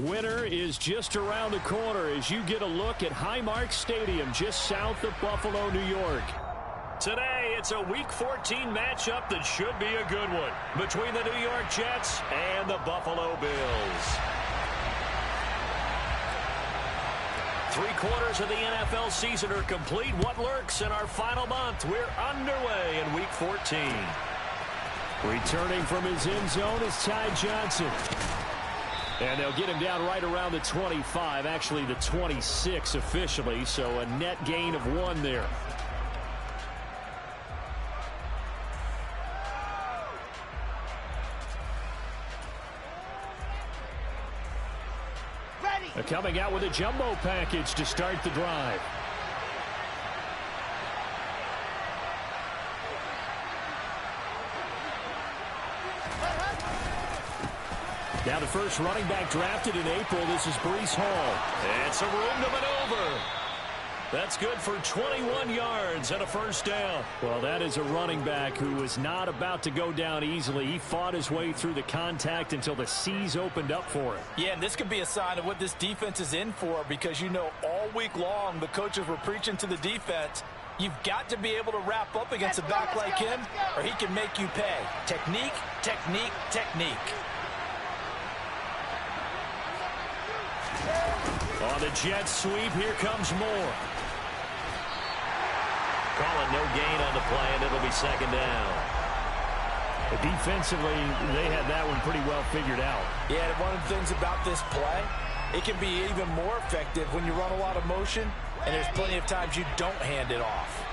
Winter is just around the corner as you get a look at Highmark Stadium just south of Buffalo, New York. Today, it's a Week 14 matchup that should be a good one between the New York Jets and the Buffalo Bills. 3/4 of the NFL season are complete. What lurks in our final month? We're underway in Week 14. Returning from his end zone is Ty Johnson. And they'll get him down right around the 25, actually the 26 officially, so a net gain of 1 there. They're coming out with a jumbo package to start the drive. Now the first running back drafted in April, this is Breece Hall. It's a room to maneuver. That's good for 21 yards and a first down. Well, that is a running back who was not about to go down easily. He fought his way through the contact until the seas opened up for him. Yeah, and this could be a sign of what this defense is in for, because you know all week long the coaches were preaching to the defense, you've got to be able to wrap up against a back like him or he can make you pay. Technique, technique, technique. On the Jets sweep, here comes Moore. Calling no gain on the play, and it'll be second down. Defensively, they had that one pretty well figured out. Yeah, and one of the things about this play, it can be even more effective when you run a lot of motion, and there's plenty of times you don't hand it off.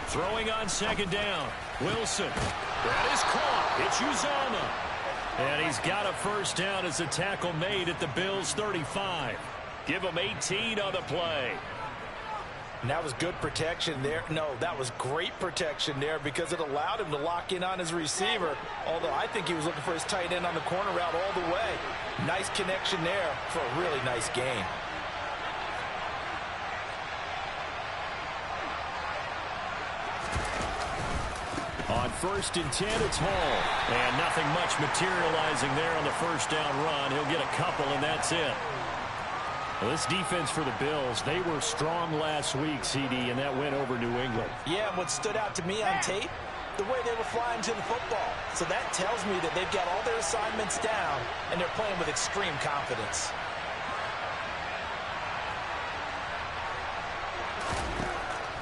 Throwing on second down. Wilson. That is caught. It's Uzomah. And he's got a first down as the tackle made at the Bills' 35. Give him 18 on the play. And that was good protection there. No, that was great protection there because it allowed him to lock in on his receiver. Although I think he was looking for his tight end on the corner route all the way. Nice connection there for a really nice gain. On 1st and 10, it's Hall. And nothing much materializing there on the first down run. He'll get a couple, and that's it. Well, this defense for the Bills, they were strong last week, CD, and that went over New England. Yeah, and what stood out to me on tape, the way they were flying to the football. So that tells me that they've got all their assignments down, and they're playing with extreme confidence.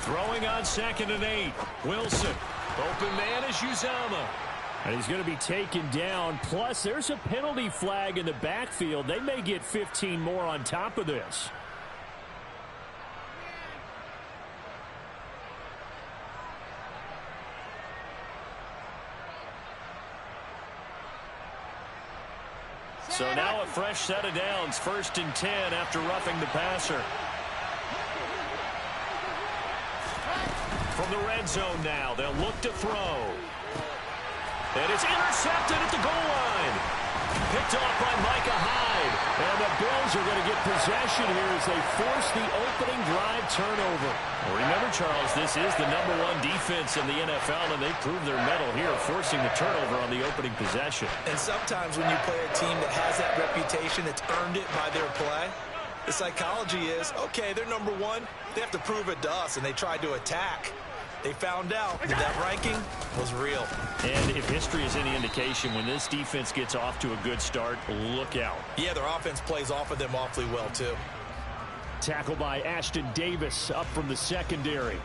Throwing on 2nd and 8. Wilson. Open man is Uzomah. And he's going to be taken down. Plus, there's a penalty flag in the backfield. They may get 15 more on top of this. So now a fresh set of downs. 1st and 10 after roughing the passer. From the red zone now, they'll look to throw. And it's intercepted at the goal line. Picked off by Micah Hyde. And the Bills are going to get possession here as they force the opening drive turnover. Well, remember, Charles, this is the #1 defense in the NFL, and they proved their mettle here, forcing the turnover on the opening possession. And sometimes when you play a team that has that reputation, that's earned it by their play, the psychology is, okay, they're #1. They have to prove it to us, and they tried to attack. They found out that that ranking was real. And if history is any indication, when this defense gets off to a good start, look out. Yeah, their offense plays off of them awfully well, too. Tackle by Ashton Davis up from the secondary.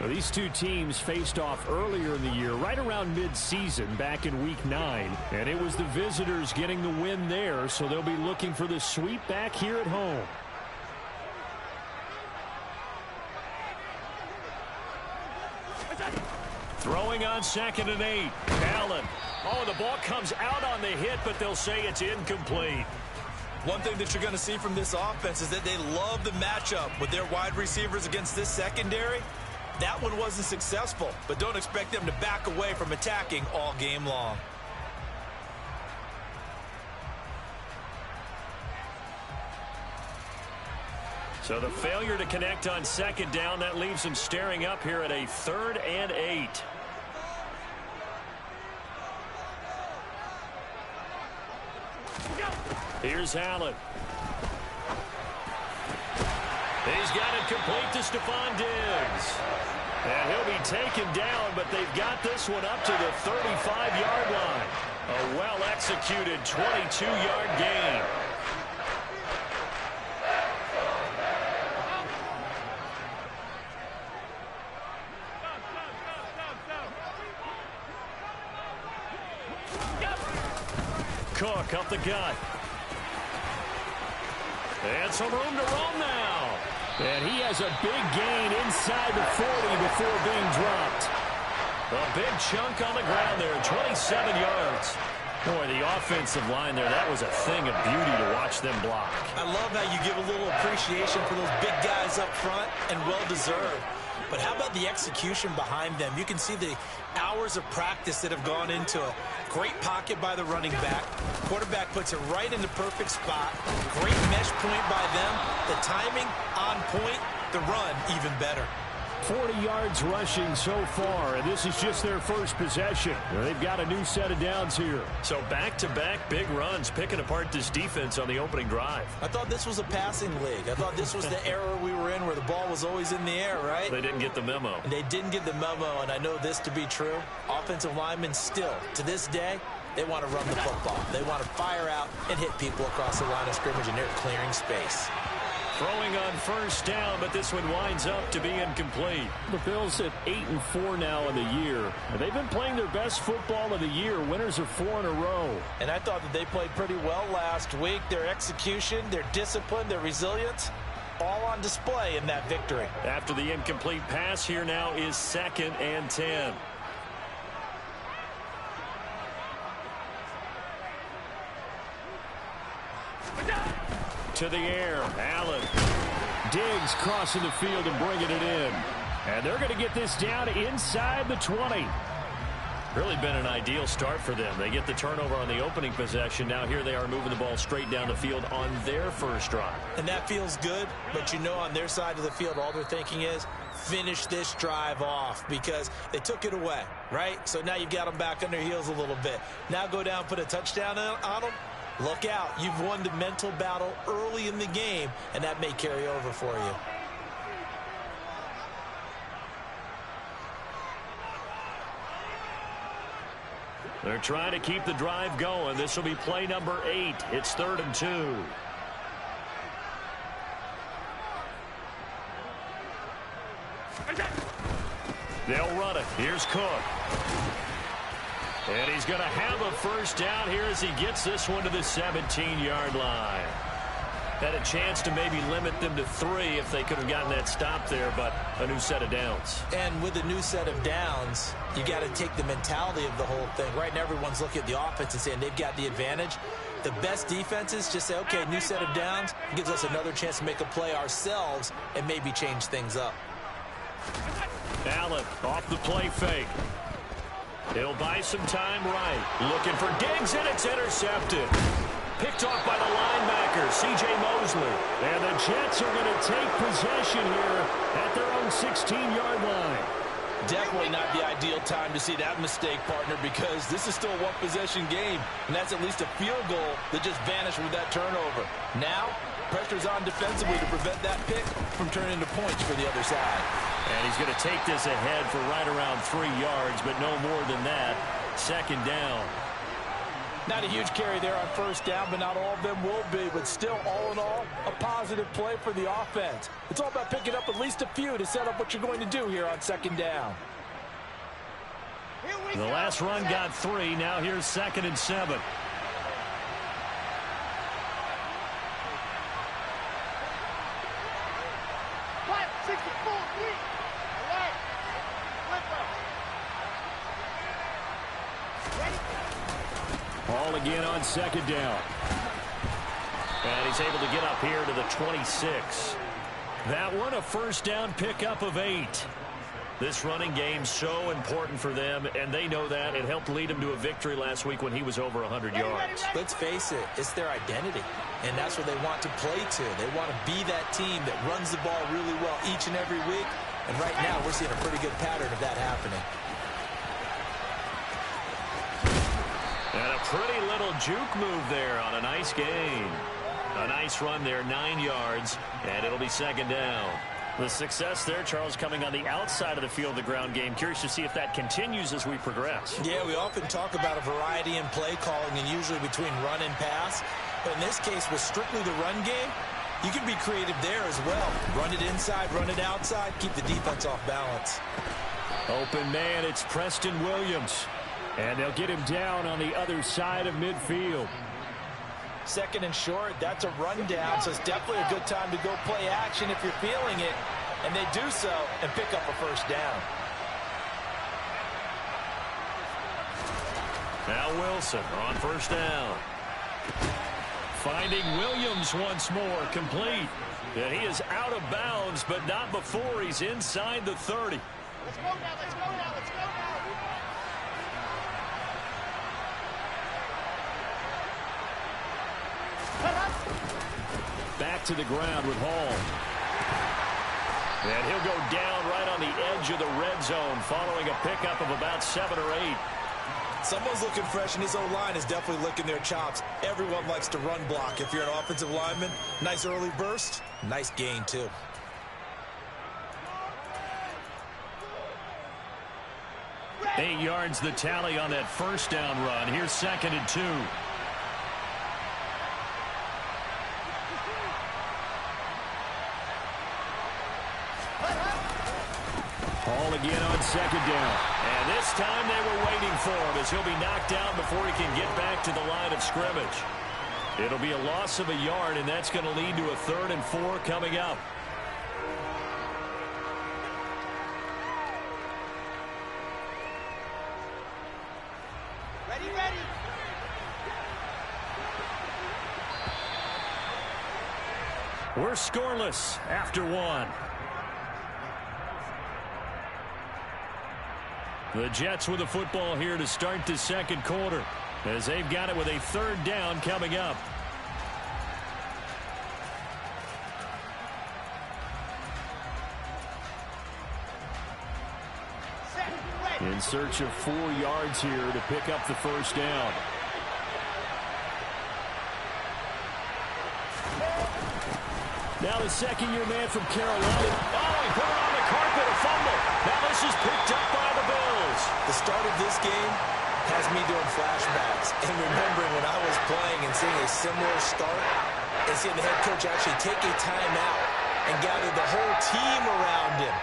Now, these two teams faced off earlier in the year, right around mid-season, back in Week 9. And it was the visitors getting the win there, so they'll be looking for the sweep back here at home. Throwing on 2nd and 8. Allen. Oh, the ball comes out on the hit, but they'll say it's incomplete. One thing that you're going to see from this offense is that they love the matchup with their wide receivers against this secondary. That one wasn't successful, but don't expect them to back away from attacking all game long. So the failure to connect on second down, that leaves them staring up here at a 3rd and 8. Here's Allen. He's got it complete to Stephon Diggs. And he'll be taken down, but they've got this one up to the 35-yard line. A well-executed 22-yard gain. Cook up the gut. And some room to roam now. And he has a big gain inside the 40 before being dropped. A big chunk on the ground there, 27 yards. Boy, the offensive line there, that was a thing of beauty to watch them block. I love how you give a little appreciation for those big guys up front, and well-deserved. But how about the execution behind them? You can see the hours of practice that have gone into a great pocket by the running back. Quarterback puts it right in the perfect spot. Great mesh point by them. The timing on point. The run even better. 40 yards rushing so far, and this is just their first possession. They've got a new set of downs here. So back-to-back big runs, picking apart this defense on the opening drive. I thought this was a passing league. I thought this was the era we were in where the ball was always in the air, right? They didn't get the memo. And they didn't get the memo, and I know this to be true. Offensive linemen still, to this day, they want to run the football. They want to fire out and hit people across the line of scrimmage, and they're clearing space. Throwing on first down, but this one winds up to be incomplete. The Bills at 8-4 now in the year. They've been playing their best football of the year. Winners of 4 in a row. And I thought that they played pretty well last week. Their execution, their discipline, their resilience, all on display in that victory. After the incomplete pass, here now is 2nd and 10. To the air, Allen. Diggs crossing the field and bringing it in. And they're going to get this down inside the 20. Really been an ideal start for them. They get the turnover on the opening possession. Now here they are moving the ball straight down the field on their first drive. And that feels good, but you know on their side of the field all they're thinking is finish this drive off because they took it away, right? So now you've got them back on their heels a little bit. Now go down, put a touchdown on them. Look out. You've won the mental battle early in the game, and that may carry over for you. They're trying to keep the drive going. This will be play number 8. It's 3rd and 2. They'll run it. Here's Cook. And he's going to have a first down here as he gets this one to the 17-yard line. Had a chance to maybe limit them to 3 if they could have gotten that stop there, but a new set of downs. And with a new set of downs, you got to take the mentality of the whole thing. Right now, everyone's looking at the offense and saying they've got the advantage. The best defenses just say, okay, new set of downs gives us another chance to make a play ourselves and maybe change things up. Allen off the play fake. He'll buy some time right. Looking for Diggs, and it's intercepted. Picked off by the linebacker, C.J. Mosley. And the Jets are going to take possession here at their own 16-yard line. Definitely not the ideal time to see that mistake, partner, because this is still a one-possession game, and that's at least a field goal that just vanished with that turnover. Now, pressure's on defensively to prevent that pick from turning into points for the other side. And he's going to take this ahead for right around 3 yards, but no more than that. 2nd down. Not a huge carry there on first down, but not all of them will be. But still, all in all, a positive play for the offense. It's all about picking up at least a few to set up what you're going to do here on 2nd down. The last run got 3. Now here's 2nd and 7. Ball again on 2nd down. And he's able to get up here to the 26. That one a first down pickup of 8. This running game's so important for them, and they know that. It helped lead them to a victory last week when he was over 100 yards. Let's face it, it's their identity, and that's what they want to play to. They want to be that team that runs the ball really well each and every week, and right now we're seeing a pretty good pattern of that happening. And a pretty little juke move there on a nice gain. A nice run there, 9 yards, and it'll be second down. The success there, Charles, coming on the outside of the field, the ground game. Curious to see if that continues as we progress. Yeah, we often talk about a variety in play calling and usually between run and pass. But in this case, with strictly the run game, you can be creative there as well. Run it inside, run it outside, keep the defense off balance. Open man, it's Preston Williams. And they'll get him down on the other side of midfield. Second and short, that's a rundown, so it's definitely a good time to go play action if you're feeling it. And they do so and pick up a first down. Now Wilson on first down. Finding Williams once more, complete. And he is out of bounds, but not before he's inside the 30. Let's go now, let's go now, let's go now. Back to the ground with Hall. And he'll go down right on the edge of the red zone following a pickup of about 7 or 8. Someone's looking fresh, and his O-line is definitely licking their chops. Everyone likes to run block. If you're an offensive lineman, nice early burst, nice gain too. Eight yards the tally on that first down run. Here's second and 2. Hall again on second down. And this time they were waiting for him as he'll be knocked down before he can get back to the line of scrimmage. It'll be a loss of a yard, and that's going to lead to a 3rd and 4 coming up. Ready, ready. We're scoreless after 1. The Jets with the football here to start the second quarter as they've got it with a 3rd down coming up. In search of 4 yards here to pick up the first down. Now the second-year man from Carolina. Oh, he put it on the carpet, a fumble. Now this is picked up by the Bills. The start of this game has me doing flashbacks and remembering when I was playing and seeing a similar start and seeing the head coach actually take a timeout and gather the whole team around him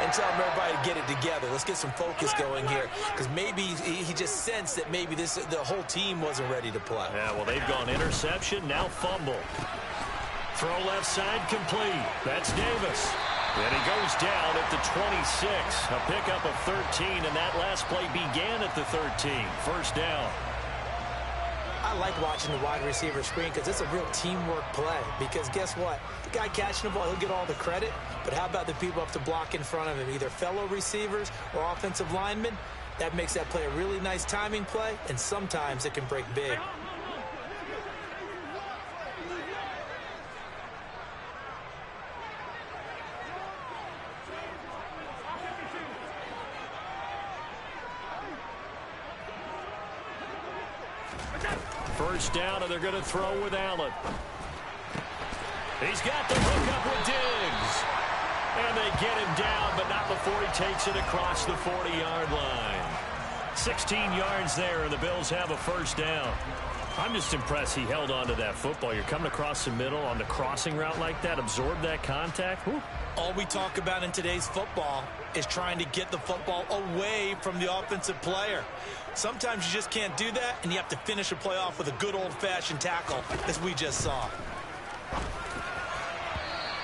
and tell everybody to get it together. Let's get some focus going here, because maybe he just sensed that maybe the whole team wasn't ready to play. Yeah, well, they've gone interception, now fumble. Throw left side complete. That's Davis. And he goes down at the 26. A pickup of 13, and that last play began at the 13. First down. I like watching the wide receiver screen because it's a real teamwork play. Because guess what? The guy catching the ball, he'll get all the credit. But how about the people up to block in front of him, either fellow receivers or offensive linemen? That makes that play a really nice timing play, and sometimes it can break big. First down, and they're going to throw with Allen. He's got the hook up with Diggs. And they get him down, but not before he takes it across the 40-yard line. 16 yards there, and the Bills have a first down. I'm just impressed he held on to that football. You're coming across the middle on the crossing route like that, absorb that contact. Whew. All we talk about in today's football is trying to get the football away from the offensive player. Sometimes you just can't do that, and you have to finish a play off with a good old-fashioned tackle, as we just saw.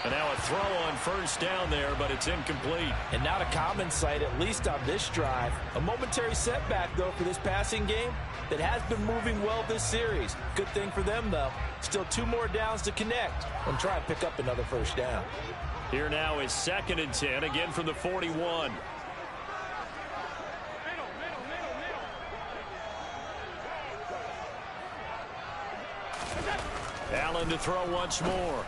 And now a throw on first down there, but it's incomplete. And not a common sight, at least on this drive. A momentary setback, though, for this passing game that has been moving well this series. Good thing for them, though. Still 2 more downs to connect and try and pick up another first down. Here now is 2nd and 10, again from the 41. Allen to throw once more.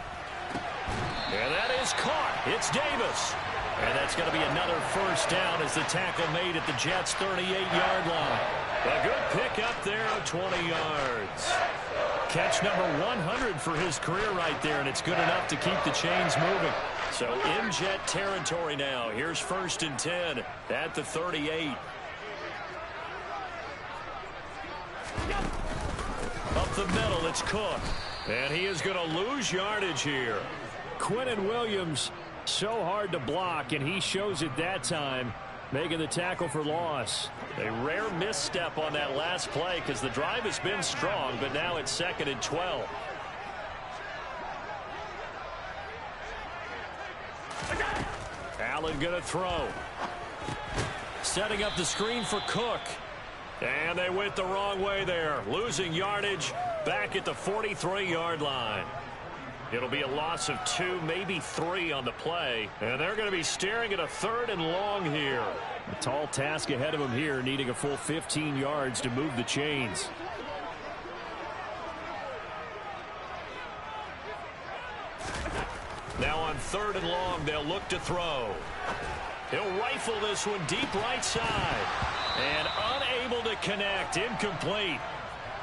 And that is caught. It's Davis. And that's going to be another first down as the tackle made at the Jets' 38-yard line. A good pick up there of 20 yards. Catch number 100 for his career right there, and it's good enough to keep the chains moving. So in Jet territory now. Here's 1st and 10 at the 38. Up the middle, it's Cook. And he is going to lose yardage here. Quinnen Williams, so hard to block, and he shows it that time, making the tackle for loss. A rare misstep on that last play because the drive has been strong, but now it's 2nd and 12. Allen going to throw. Setting up the screen for Cook. And they went the wrong way there. Losing yardage back at the 43-yard line. It'll be a loss of 2, maybe 3 on the play. And they're going to be staring at a 3rd and long here. A tall task ahead of them here, needing a full 15 yards to move the chains. Now on 3rd and long, they'll look to throw. He'll rifle this one deep right side. And unable to connect. Incomplete.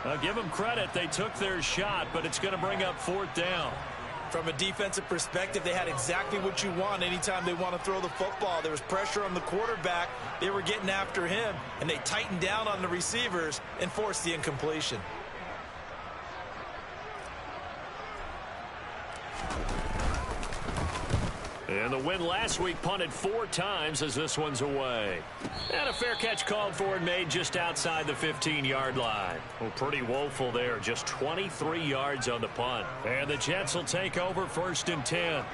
I'll give them credit. They took their shot, but it's going to bring up 4th down. From a defensive perspective, they had exactly what you want anytime they want to throw the football. There was pressure on the quarterback. They were getting after him, and they tightened down on the receivers and forced the incompletion. And the win last week punted 4 times as this one's away. And a fair catch called for and made just outside the 15-yard line. Well, pretty woeful there. Just 23 yards on the punt. And the Jets will take over 1st and 10.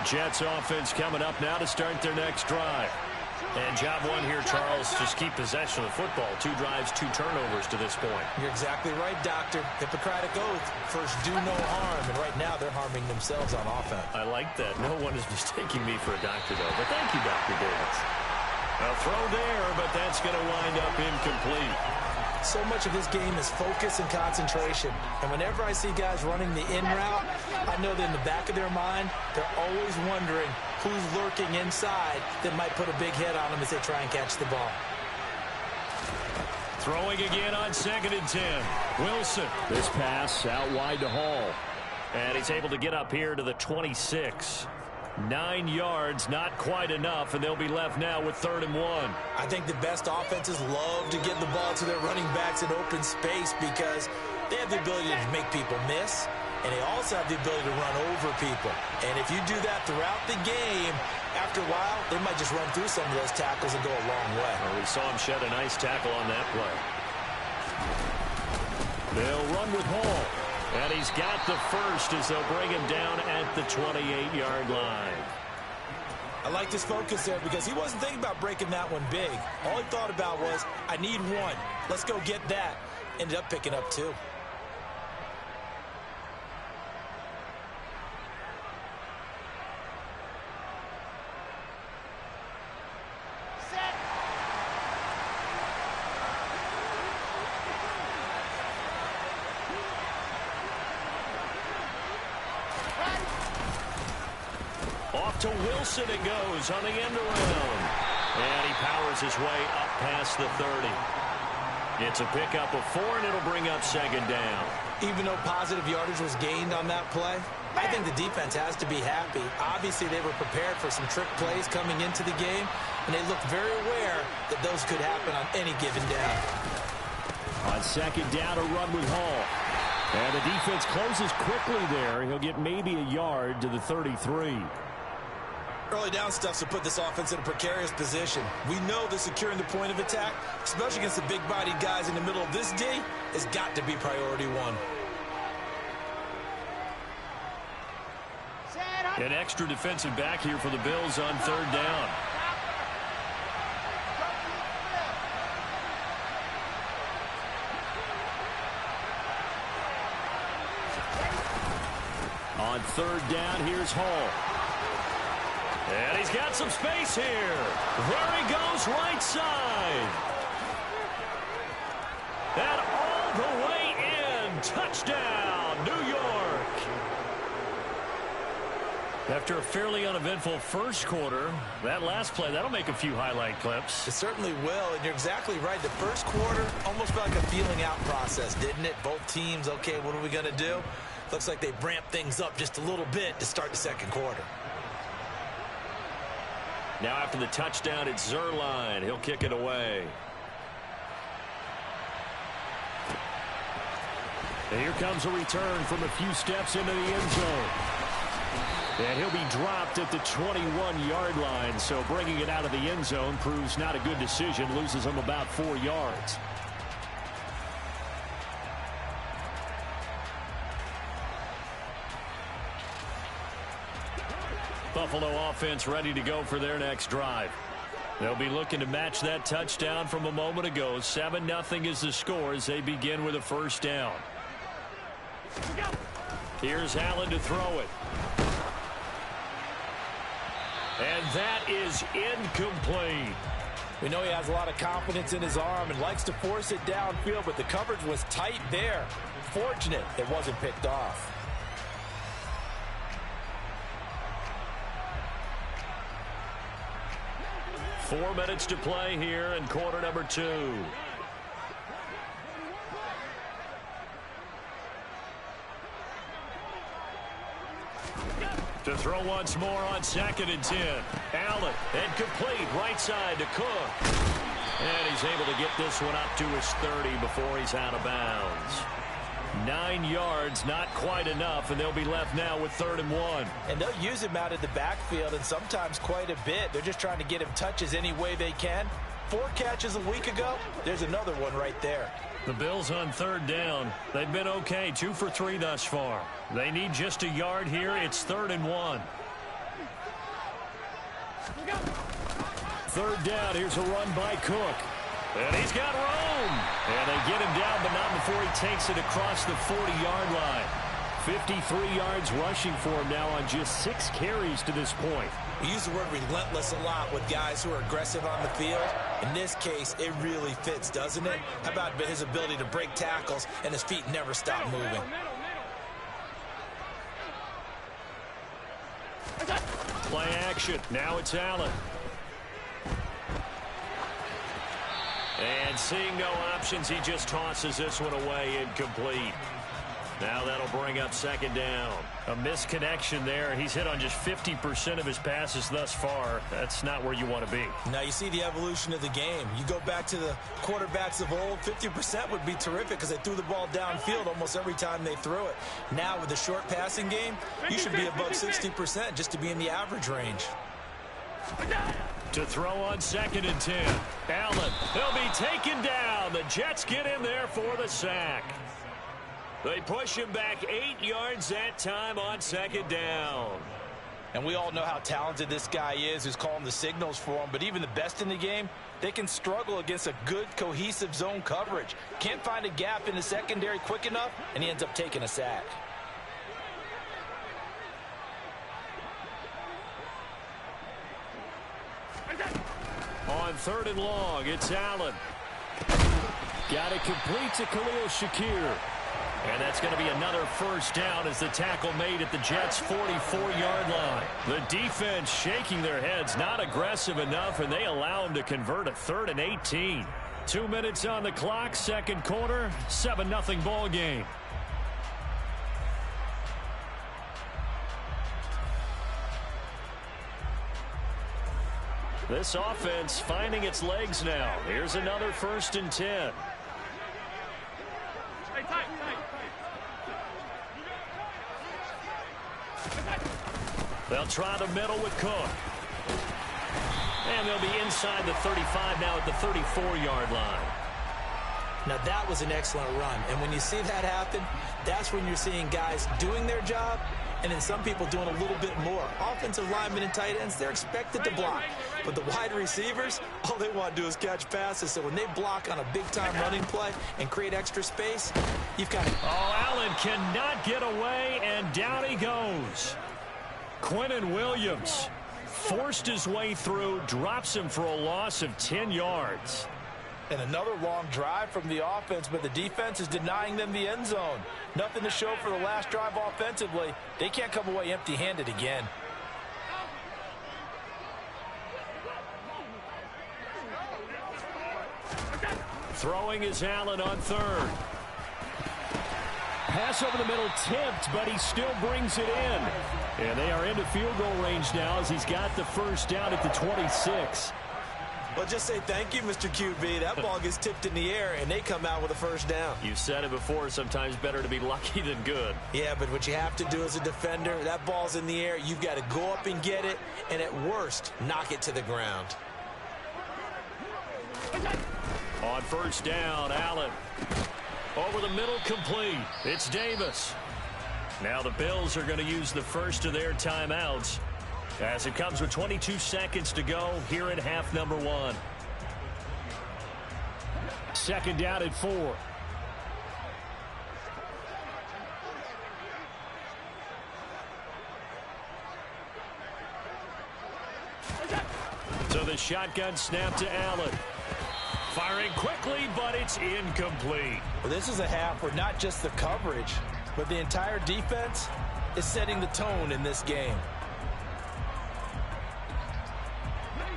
Jets offense coming up now to start their next drive. And job one here, Charles, just keep possession of the football. 2 drives, 2 turnovers to this point. You're exactly right, Doctor. Hippocratic oath. First, do no harm. And right now, they're harming themselves on offense. I like that. No one is mistaking me for a doctor, though. But thank you, Dr. Davis. A throw there, but that's going to wind up incomplete. So much of this game is focus and concentration. And whenever I see guys running the in route, I know that in the back of their mind, they're always wondering who's lurking inside that might put a big hit on them as they try and catch the ball. Throwing again on 2nd and 10. Wilson. This pass out wide to Hall. And he's able to get up here to the 26. 9 yards, not quite enough, and they'll be left now with 3rd and 1. I think the best offenses love to get the ball to their running backs in open space because they have the ability to make people miss, and they also have the ability to run over people. And if you do that throughout the game, after a while, they might just run through some of those tackles and go a long way. Well, we saw him shed a nice tackle on that play. They'll run with Hall. And he's got the first as they'll bring him down at the 28-yard line. I like this focus there because he wasn't thinking about breaking that one big. All he thought about was, I need 1. Let's go get that. Ended up picking up 2. To Wilson it goes on the end around. And he powers his way up past the 30. It's a pickup of 4, and it'll bring up 2nd down. Even though positive yardage was gained on that play, I think the defense has to be happy. Obviously, they were prepared for some trick plays coming into the game, and they looked very aware that those could happen on any given down. On 2nd down, a run with Hall. And the defense closes quickly there. He'll get maybe a yard to the 33. Early down stuff to put this offense in a precarious position. We know that securing the point of attack, especially against the big-bodied guys in the middle of this D, has got to be priority 1. An extra defensive back here for the Bills on 3rd down. On third down, here's Hall. And he's got some space here. There he goes, right side. And all the way in. Touchdown, New York. After a fairly uneventful first quarter, that last play, that'll make a few highlight clips. It certainly will, and you're exactly right. The first quarter almost felt like a feeling out process, didn't it? Both teams, okay, what are we going to do? Looks like they ramped things up just a little bit to start the second quarter. Now after the touchdown, it's Zuerlein. He'll kick it away. And here comes a return from a few steps into the end zone. And he'll be dropped at the 21-yard line, so bringing it out of the end zone proves not a good decision, loses him about 4 yards. Buffalo offense ready to go for their next drive. They'll be looking to match that touchdown from a moment ago. 7-0 is the score as they begin with a first down. Here's Allen to throw it. And that is incomplete. We know he has a lot of confidence in his arm and likes to force it downfield, but the coverage was tight there. Fortunate it wasn't picked off. Four minutes to play here in quarter number 2. To throw once more on 2nd and 10. Allen, and complete, right side to Cook. And he's able to get this one up to his 30 before he's out of bounds. 9 yards, not quite enough, and they'll be left now with 3rd and 1. And they'll use him out of the backfield, and sometimes quite a bit. They're just trying to get him touches any way they can. 4 catches a week ago, there's another one right there. The Bills on 3rd down. They've been okay, 2 for 3 thus far. They need just a yard here. It's 3rd and 1. 3rd down. Here's a run by Cook. And he's got room. And they get him down, but not before he takes it across the 40-yard line. 53 yards rushing for him now on just 6 carries to this point. We use the word relentless a lot with guys who are aggressive on the field. In this case, it really fits, doesn't it? How about his ability to break tackles and his feet never stop moving? Play action. Now it's Allen. And seeing no options, he just tosses this one away incomplete. Now that'll bring up 2nd down. A misconnection there. He's hit on just 50% of his passes thus far. That's not where you want to be. Now you see the evolution of the game. You go back to the quarterbacks of old, 50% would be terrific because they threw the ball downfield almost every time they threw it. Now with the short passing game, you should be above 60% just to be in the average range. To throw on 2nd and 10. Allen, they'll be taken down. The Jets get in there for the sack. They push him back 8 yards that time on 2nd down. And we all know how talented this guy is who's calling the signals for him. But even the best in the game, they can struggle against a good, cohesive zone coverage. Can't find a gap in the secondary quick enough, and he ends up taking a sack. On 3rd and long, it's Allen. Got it complete to Khalil Shakir. And that's going to be another first down as the tackle made at the Jets' 44-yard line. The defense shaking their heads, not aggressive enough, and they allow him to convert a 3rd and 18. 2 minutes on the clock, 2nd quarter, 7-0 ball game. This offense finding its legs now. Here's another 1st and 10. They'll try the middle with Cook. And they'll be inside the 35 now at the 34-yard line. Now, that was an excellent run. And when you see that happen, that's when you're seeing guys doing their job and then some people doing a little bit more. Offensive linemen and tight ends, they're expected to block. But the wide receivers, all they want to do is catch passes. So when they block on a big-time running play and create extra space, you've got... Oh, Allen cannot get away, and down he goes. Quinnen Williams forced his way through, drops him for a loss of 10 yards. And another long drive from the offense, but the defense is denying them the end zone. Nothing to show for the last drive offensively. They can't come away empty-handed again. Throwing is Allen on third. Pass over the middle tipped, but he still brings it in. And they are into field goal range now as he's got the first down at the 26. Well, just say thank you, Mr. QB. That ball gets tipped in the air, and they come out with a first down. You said it before, sometimes better to be lucky than good. Yeah, but what you have to do as a defender, that ball's in the air, you've got to go up and get it, and at worst, knock it to the ground. On first down, Allen. Over the middle, complete. It's Davis. Now the Bills are going to use the first of their timeouts as it comes with 22 seconds to go here in half number one. Second down at 4. So the shotgun snap to Allen. Firing quickly, but it's incomplete. Well, this is a half where not just the coverage, but the entire defense is setting the tone in this game.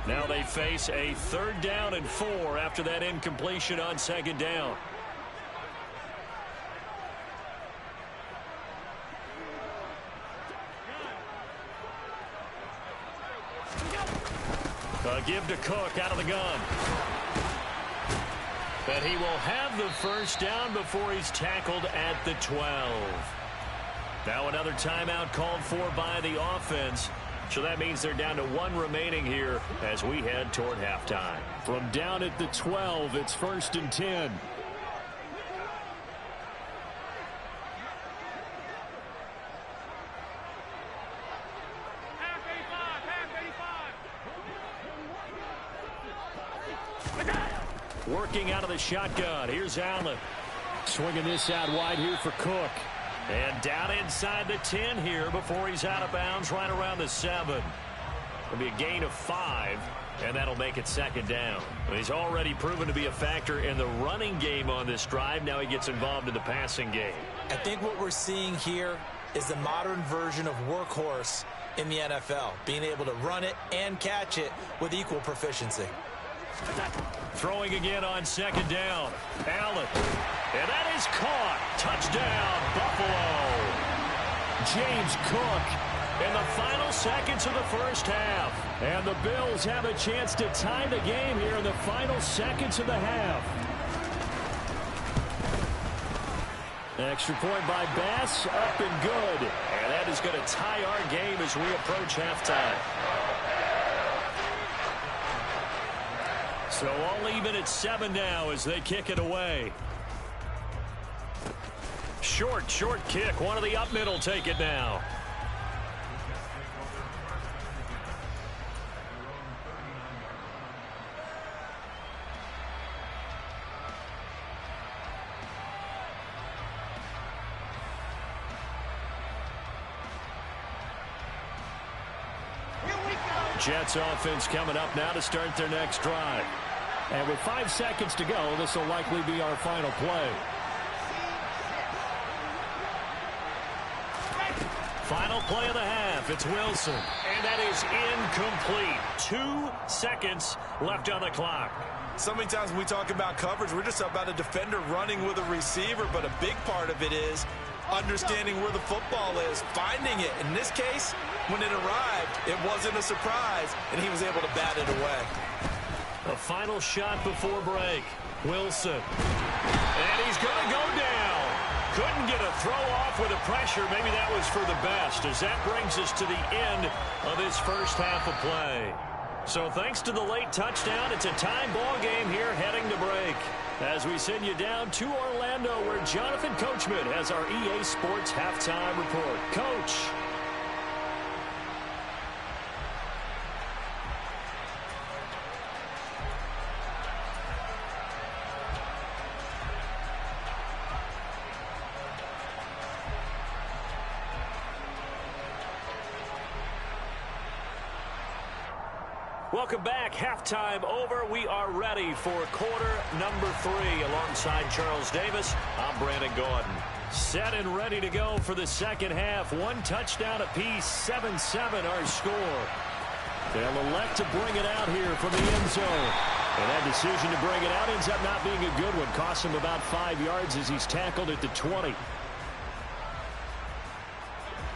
Now they face a third down and 4 after that incompletion on second down. A give to Cook out of the gun. But he will have the first down before he's tackled at the 12. Now another timeout called for by the offense. So that means they're down to 1 remaining here as we head toward halftime. From down at the 12, it's 1st and 10. Working out of the shotgun. Here's Allen. Swinging this out wide here for Cook. And down inside the 10 here before he's out of bounds right around the 7. It'll be a gain of 5, and that'll make it second down. He's already proven to be a factor in the running game on this drive. Now he gets involved in the passing game. I think what we're seeing here is the modern version of workhorse in the NFL, being able to run it and catch it with equal proficiency. Throwing again on second down. Allen. And that is caught. Touchdown, Buffalo. James Cook in the final seconds of the first half. And the Bills have a chance to tie the game here in the final seconds of the half. Extra point by Bass, up and good. And that is going to tie our game as we approach halftime. So all even at 7 now as they kick it away. Short kick. One of the up middle take it now. Jets offense coming up now to start their next drive. And with 5 seconds to go, this will likely be our final play. Final play of the half. It's Wilson. And that is incomplete. 2 seconds left on the clock. So many times when we talk about coverage, we're just about a defender running with a receiver, but a big part of it is understanding where the football is, finding it. In this case, when it arrived, it wasn't a surprise, and he was able to bat it away. A final shot before break. Wilson. And he's going to go down. Couldn't get a throw off with the pressure. Maybe that was for the best, as that brings us to the end of this first half of play. So thanks to the late touchdown, it's a tie ball game here heading to break. As we send you down to Orlando, where Jonathan Coachman has our EA Sports Halftime Report. Coach. Welcome back. Halftime over. We are ready for quarter number 3. Alongside Charles Davis, I'm Brandon Gaudin. Set and ready to go for the second half. 1 touchdown apiece, 7-7 our score. They'll elect to bring it out here from the end zone. And that decision to bring it out ends up not being a good one. Costs him about 5 yards as he's tackled at the 20.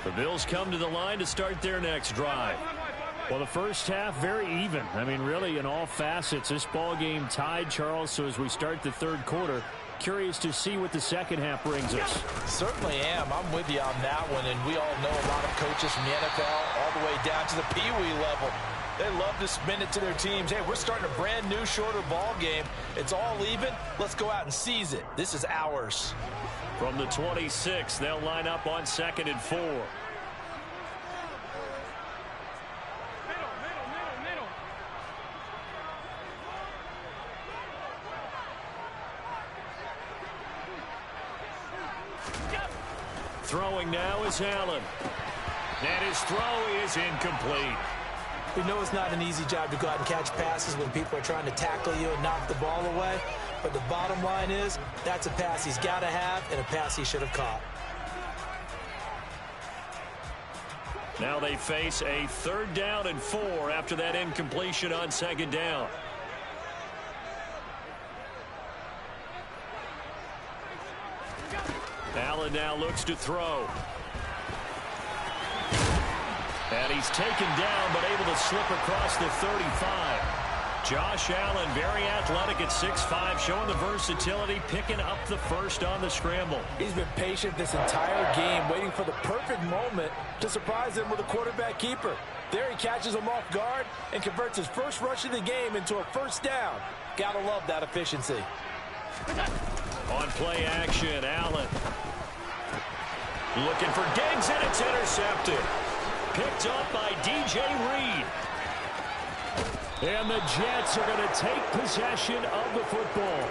The Bills come to the line to start their next drive. Well, the first half, very even. I mean, really, in all facets, this ball game tied, Charles. So as we start the third quarter, curious to see what the second half brings us. Certainly am. I'm with you on that one. And we all know a lot of coaches from the NFL all the way down to the Pee-wee level. They love to spin it to their teams. Hey, we're starting a brand new, shorter ball game. It's all even. Let's go out and seize it. This is ours. From the 26, they'll line up on 2nd and 4. Throwing now is Allen. And his throw is incomplete. We know it's not an easy job to go out and catch passes when people are trying to tackle you and knock the ball away. But the bottom line is, that's a pass he's got to have and a pass he should have caught. Now they face a 3rd down and 4 after that incompletion on 2nd down. Allen now looks to throw. And he's taken down but able to slip across the 35. Josh Allen, very athletic at 6'5", showing the versatility, picking up the first on the scramble. He's been patient this entire game, waiting for the perfect moment to surprise him with a quarterback keeper. There he catches him off guard and converts his first rush of the game into a 1st down. Gotta love that efficiency. On play action, Allen. Looking for Diggs, and it's intercepted. Picked up by DJ Reed. And the Jets are going to take possession of the football.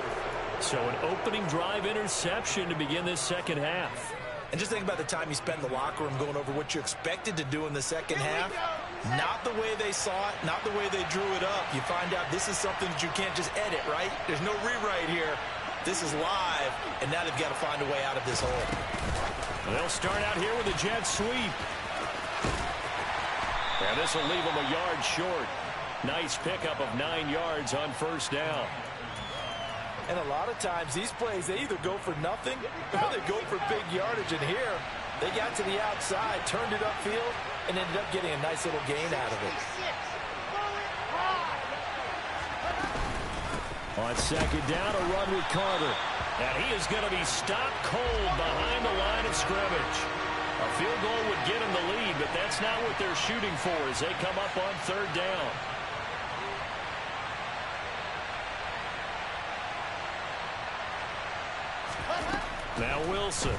So an opening drive interception to begin this second half. And just think about the time you spent in the locker room going over what you expected to do in the second half. Not the way they saw it, not the way they drew it up. You find out this is something that you can't just edit, right? There's no rewrite here. This is live, and now they've got to find a way out of this hole. They'll start out here with a jet sweep. And this will leave them a yard short. Nice pickup of 9 yards on 1st down. And a lot of times these plays, they either go for nothing or they go for big yardage. And here, they got to the outside, turned it upfield, and ended up getting a nice little gain out of it. On 2nd down, a run with Carter. And he is going to be stopped cold behind the line of scrimmage. A field goal would get him the lead, but that's not what they're shooting for as they come up on 3rd down. Now Wilson.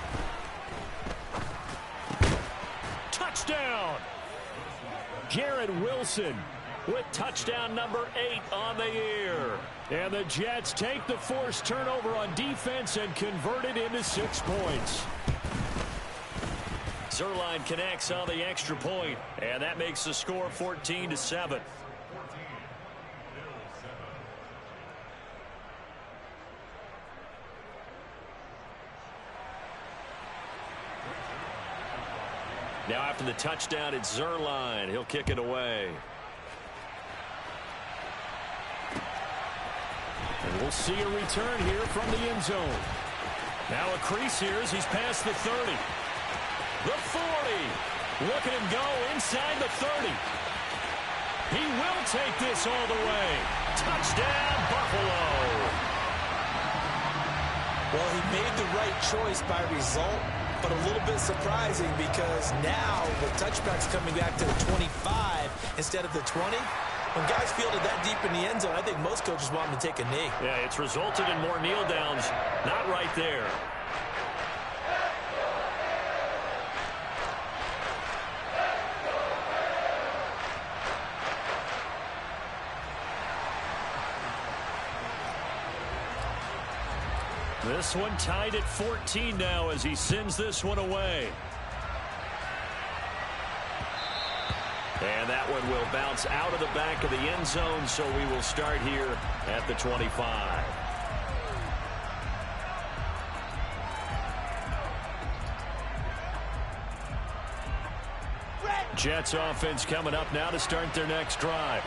Touchdown! Garrett Wilson with touchdown number 8 on the year. And the Jets take the forced turnover on defense and convert it into 6 points. Zerline connects on the extra point, and that makes the score 14-7. Now after the touchdown, it's Zerline. He'll kick it away. And we'll see a return here from the end zone. Now a crease here as he's past the 30. The 40. Look at him go inside the 30. He will take this all the way. Touchdown, Buffalo. Well, he made the right choice by result, but a little bit surprising because now the touchback's coming back to the 25 instead of the 20. When guys fielded that deep in the end zone, I think most coaches want them to take a knee. Yeah, it's resulted in more kneel downs. Not right there. This one tied at 14 now as he sends this one away. And that one will bounce out of the back of the end zone, so we will start here at the 25. Jets offense coming up now to start their next drive.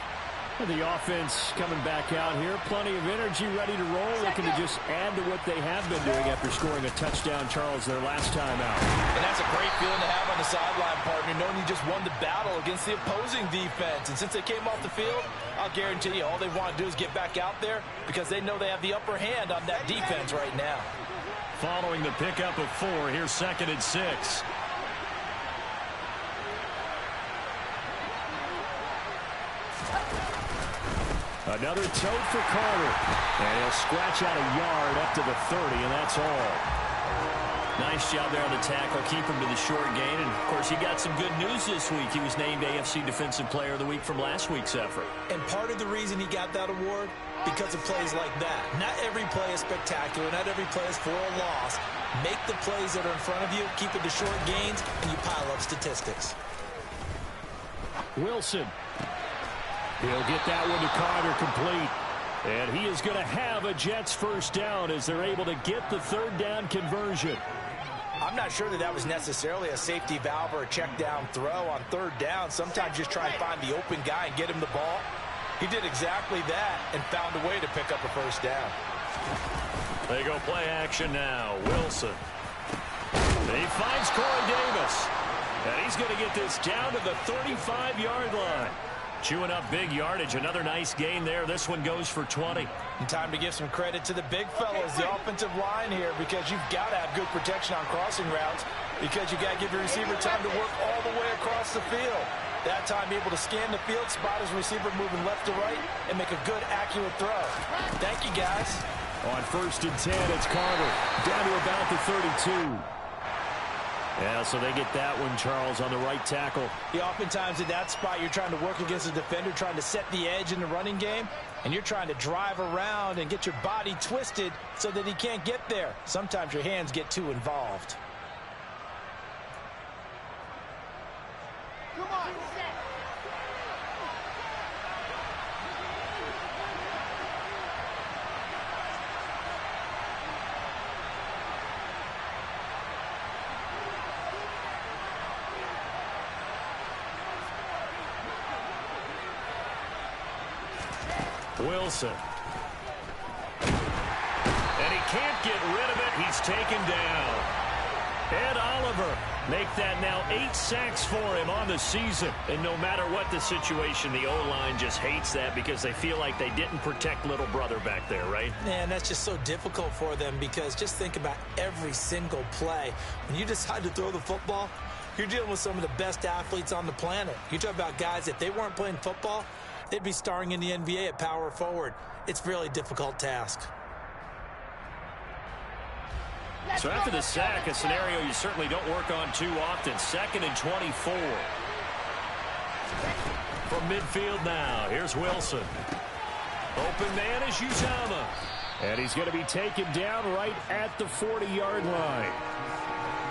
The offense coming back out here. Plenty of energy, ready to roll, looking to just add to what they have been doing after scoring a touchdown, Charles, their last time out. And that's a great feeling to have on the sideline, partner, knowing you just won the battle against the opposing defense. And since they came off the field, I'll guarantee you all they want to do is get back out there because they know they have the upper hand on that defense right now. Following the pickup of 4, here's 2nd and 6. Another tote for Carter. And he'll scratch out a yard up to the 30, and that's all. Nice job there on the tackle. Keep him to the short gain. And, of course, he got some good news this week. He was named AFC Defensive Player of the Week from last week's effort. And part of the reason he got that award, because of plays like that. Not every play is spectacular. Not every play is for a loss. Make the plays that are in front of you, keep it to short gains, and you pile up statistics. Wilson. He'll get that one to Carter complete. And he is going to have a Jets first down as they're able to get the 3rd down conversion. I'm not sure that was necessarily a safety valve or a check down throw on 3rd down. Sometimes just try and find the open guy and get him the ball. He did exactly that and found a way to pick up a first down. They go play action now. Wilson. He finds Corey Davis. And he's going to get this down to the 35-yard line. Chewing up big yardage. Another nice gain there. This one goes for 20. And time to give some credit to the big fellows, the offensive line here, because you've got to have good protection on crossing routes because you've got to give your receiver time to work all the way across the field. That time able to scan the field, spot his receiver moving left to right, and make a good, accurate throw. Thank you, guys. On 1st and 10, it's Carter. Down to about the 32. Yeah, so they get that one, Charles, on the right tackle. Yeah, oftentimes in that spot, you're trying to work against a defender, trying to set the edge in the running game, and you're trying to drive around and get your body twisted so that he can't get there. Sometimes your hands get too involved. Come on, set. Wilson. And he can't get rid of it. He's taken down. Ed Oliver make that now 8 sacks for him on the season. And no matter what the situation, the O-line just hates that because they feel like they didn't protect little brother back there, right? Man, that's just so difficult for them because just think about every single play. When you decide to throw the football, you're dealing with some of the best athletes on the planet. You talk about guys, if they weren't playing football, they'd be starring in the NBA at power forward. It's a really difficult task. So after the sack, a scenario you certainly don't work on too often. 2nd and 24. From midfield now, here's Wilson. Open man is Uzama. And he's going to be taken down right at the 40-yard line.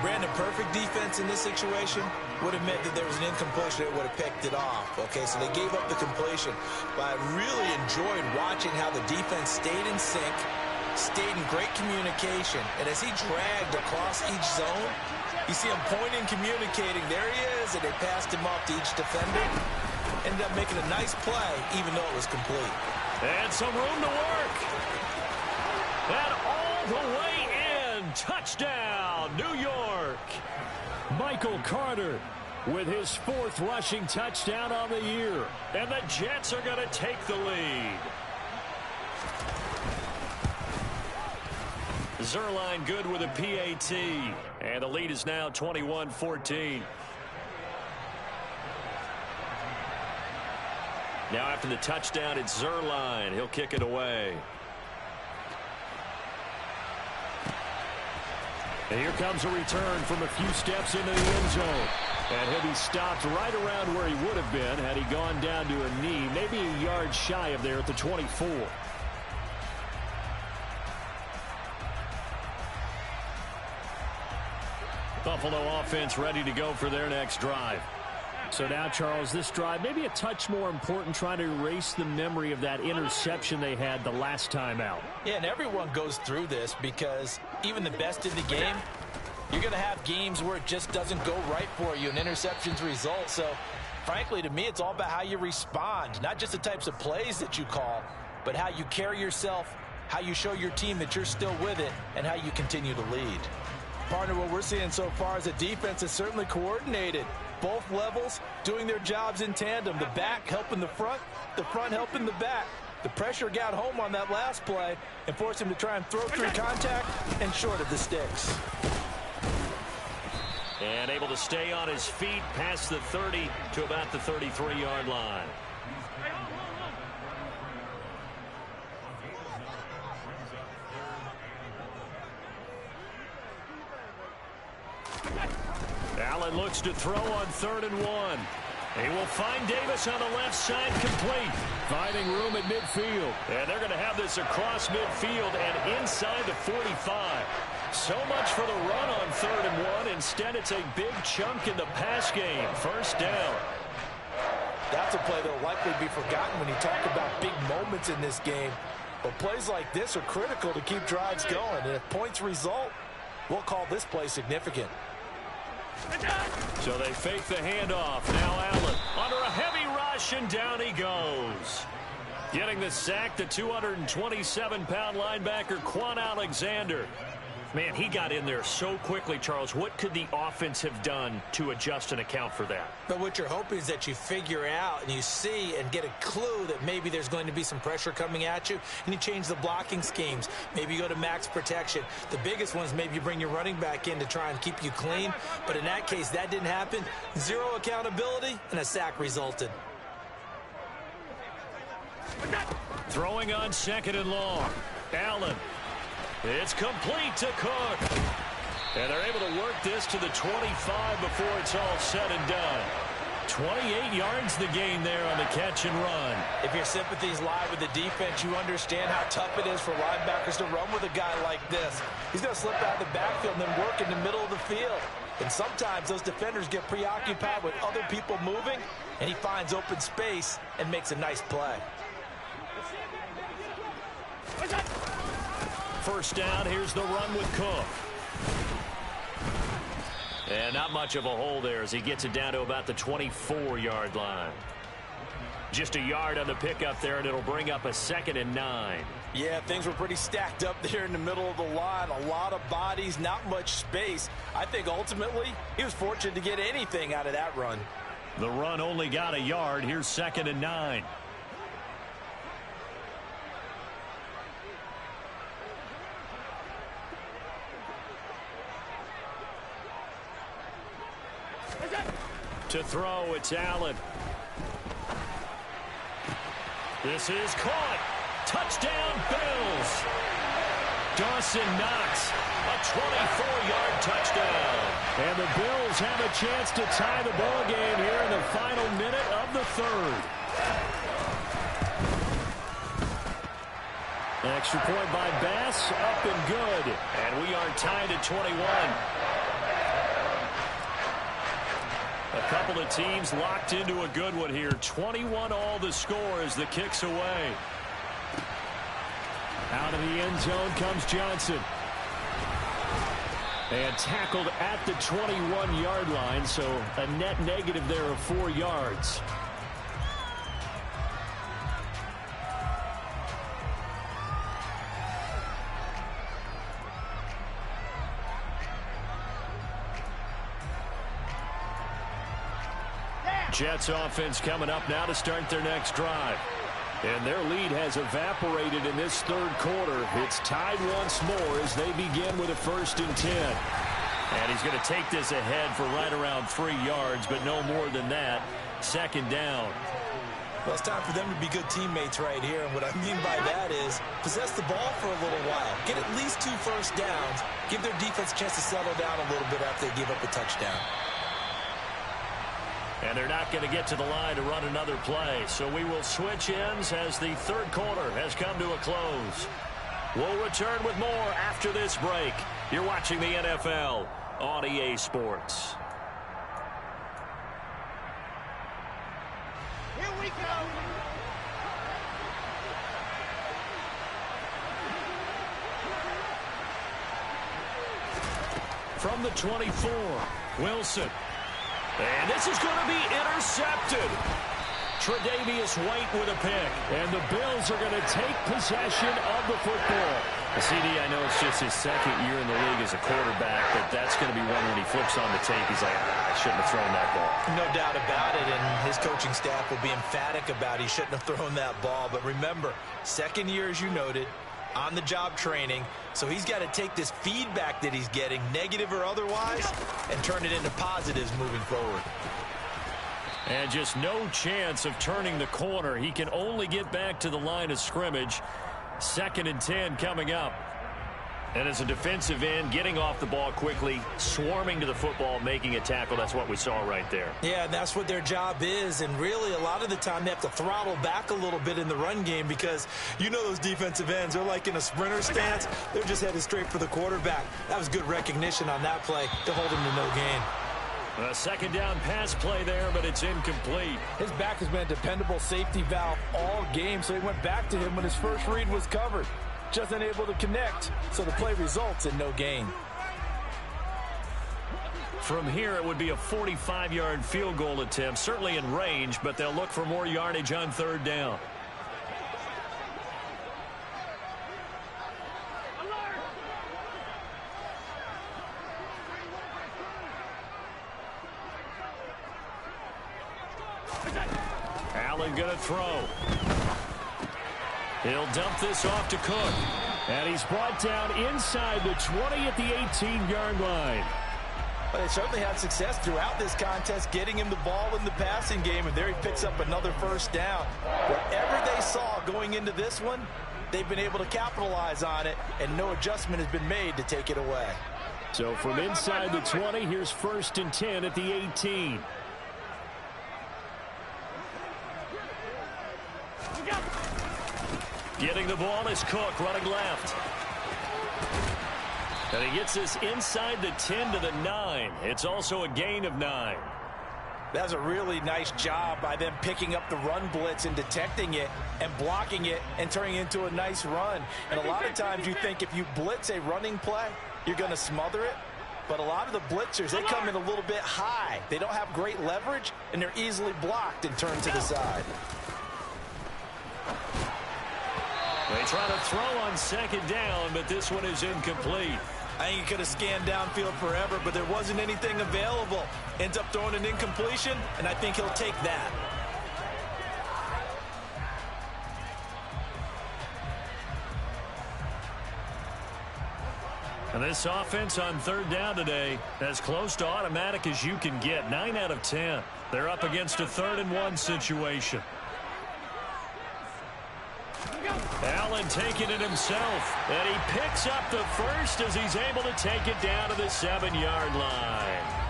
Brandon, perfect defense in this situation would have meant that there was an incompletion that would have picked it off. Okay, so they gave up the completion. But I really enjoyed watching how the defense stayed in sync, stayed in great communication. And as he dragged across each zone, you see him pointing, communicating. There he is, and they passed him off to each defender. Ended up making a nice play, even though it was complete. And some room to work. And all the way in. Touchdown, New York. Michael Carter with his 4th rushing touchdown on the year. And the Jets are going to take the lead. Zerline good with a PAT. And the lead is now 21-14. Now after the touchdown, it's Zerline. He'll kick it away. And here comes a return from a few steps into the end zone. And he'll be stopped right around where he would have been had he gone down to a knee, maybe a yard shy of there at the 24. Buffalo offense ready to go for their next drive. So now, Charles, this drive maybe a touch more important, trying to erase the memory of that interception they had the last time out. Yeah, and everyone goes through this because even the best in the game, you're going to have games where it just doesn't go right for you and interceptions result. So, frankly, to me, it's all about how you respond, not just the types of plays that you call, but how you carry yourself, how you show your team that you're still with it, and how you continue to lead. Partner, what we're seeing so far is a defense is certainly coordinated. Both levels doing their jobs in tandem. The back helping the front helping the back. The pressure got home on that last play and forced him to try and throw through contact and short of the sticks. And able to stay on his feet past the 30 to about the 33-yard line. Allen looks to throw on 3rd and 1. He will find Davis on the left side, complete. Finding room at midfield. And they're going to have this across midfield and inside the 45. So much for the run on 3rd and 1. Instead, it's a big chunk in the pass game. First down. That's a play that will likely be forgotten when you talk about big moments in this game. But plays like this are critical to keep drives going. And if points result, we'll call this play significant. So they fake the handoff. Now Allen under a heavy rush, and down he goes. Getting the sack, the 227-pound linebacker, Quan Alexander. Man, he got in there so quickly, Charles. What could the offense have done to adjust and account for that? But what you're hoping is that you figure out and you see and get a clue that maybe there's going to be some pressure coming at you, and you change the blocking schemes. Maybe you go to max protection. The biggest one is maybe you bring your running back in to try and keep you clean. But in that case, that didn't happen. Zero accountability, and a sack resulted. Throwing on 2nd and long. Allen. It's complete to Cook. And they're able to work this to the 25 before it's all said and done. 28 yards the gain there on the catch and run. If your sympathies lie with the defense, you understand how tough it is for linebackers to run with a guy like this. He's going to slip out of the backfield and then work in the middle of the field. And sometimes those defenders get preoccupied with other people moving, and he finds open space and makes a nice play. First down, here's the run with Cook. And not much of a hole there as he gets it down to about the 24-yard line. Just a yard on the pickup there, and it'll bring up a 2nd and 9. Yeah, things were pretty stacked up there in the middle of the line. A lot of bodies, not much space. I think ultimately he was fortunate to get anything out of that run. The run only got a yard. Here's 2nd and 9. To throw, it's Allen. This is caught. Touchdown, Bills. Dawson Knox, a 24-yard touchdown. And the Bills have a chance to tie the ball game here in the final minute of the 3rd. Extra point by Bass, up and good. And we are tied at 21. A couple of teams locked into a good one here. 21 all the score as the kick's away. Out of the end zone comes Johnson. And tackled at the 21-yard line, so a net negative there of 4 yards. Jets offense coming up now to start their next drive. And their lead has evaporated in this 3rd quarter. It's tied once more as they begin with a 1st and 10. And he's going to take this ahead for right around 3 yards, but no more than that. 2nd down. Well, it's time for them to be good teammates right here. And what I mean by that is possess the ball for a little while. Get at least 2 first downs. Give their defense a chance to settle down a little bit after they give up a touchdown. And they're not going to get to the line to run another play. So we will switch ends as the third quarter has come to a close. We'll return with more after this break. You're watching the NFL on EA Sports. Here we go. From the 24, Wilson. And this is going to be intercepted. Tre'Davious White with a pick. And the Bills are going to take possession of the football. CD, I know it's just his second year in the league as a quarterback, but that's going to be one when he flips on the tape. He's like, I shouldn't have thrown that ball. No doubt about it, and his coaching staff will be emphatic about he shouldn't have thrown that ball. But remember, second year, as you noted, on-the-job training, so he's got to take this feedback that he's getting, negative or otherwise, and turn it into positives moving forward. And just no chance of turning the corner. He can only get back to the line of scrimmage. 2nd and 10 coming up. And as a defensive end, getting off the ball quickly, swarming to the football, making a tackle. That's what we saw right there. Yeah, and that's what their job is. And really, a lot of the time, they have to throttle back a little bit in the run game because you know those defensive ends, they're like in a sprinter stance. They're just headed straight for the quarterback. That was good recognition on that play to hold him to no gain. A 2nd down pass play there, but it's incomplete. His back has been a dependable safety valve all game, so he went back to him when his first read was covered. Just unable to connect, so the play results in no gain. From here, it would be a 45-yard field goal attempt, certainly in range, but they'll look for more yardage on 3rd down. Allen going to throw. He'll dump this off to Cook. And he's brought down inside the 20 at the 18-yard line. But they certainly had success throughout this contest, getting him the ball in the passing game, and there he picks up another first down. Whatever they saw going into this one, they've been able to capitalize on it, and no adjustment has been made to take it away. So from inside the 20, here's 1st and 10 at the 18. Getting the ball is Cook running left. And he gets this inside the 10 to the 9. It's also a gain of 9. That's a really nice job by them picking up the run blitz and detecting it and blocking it and turning it into a nice run. And a lot of times you think if you blitz a running play, you're going to smother it. But a lot of the blitzers, they come in a little bit high. They don't have great leverage, and they're easily blocked and turned to the side. They try to throw on 2nd down, but this one is incomplete. I think he could have scanned downfield forever, but there wasn't anything available. Ends up throwing an incompletion, and I think he'll take that. And this offense on 3rd down today, as close to automatic as you can get. 9 out of 10. They're up against a 3rd and 1 situation. Allen taking it himself, and he picks up the first as he's able to take it down to the 7-yard line.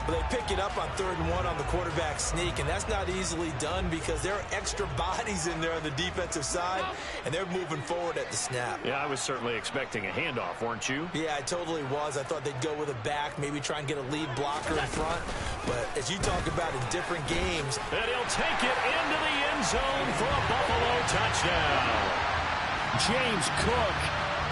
But they pick it up on 3rd and 1 on the quarterback sneak, and that's not easily done because there are extra bodies in there on the defensive side, and they're moving forward at the snap. Yeah, I was certainly expecting a handoff, weren't you? Yeah, I totally was. I thought they'd go with a back, maybe try and get a lead blocker in front. But as you talk about in different games. And he'll take it into the end zone for a Buffalo touchdown. James Cook,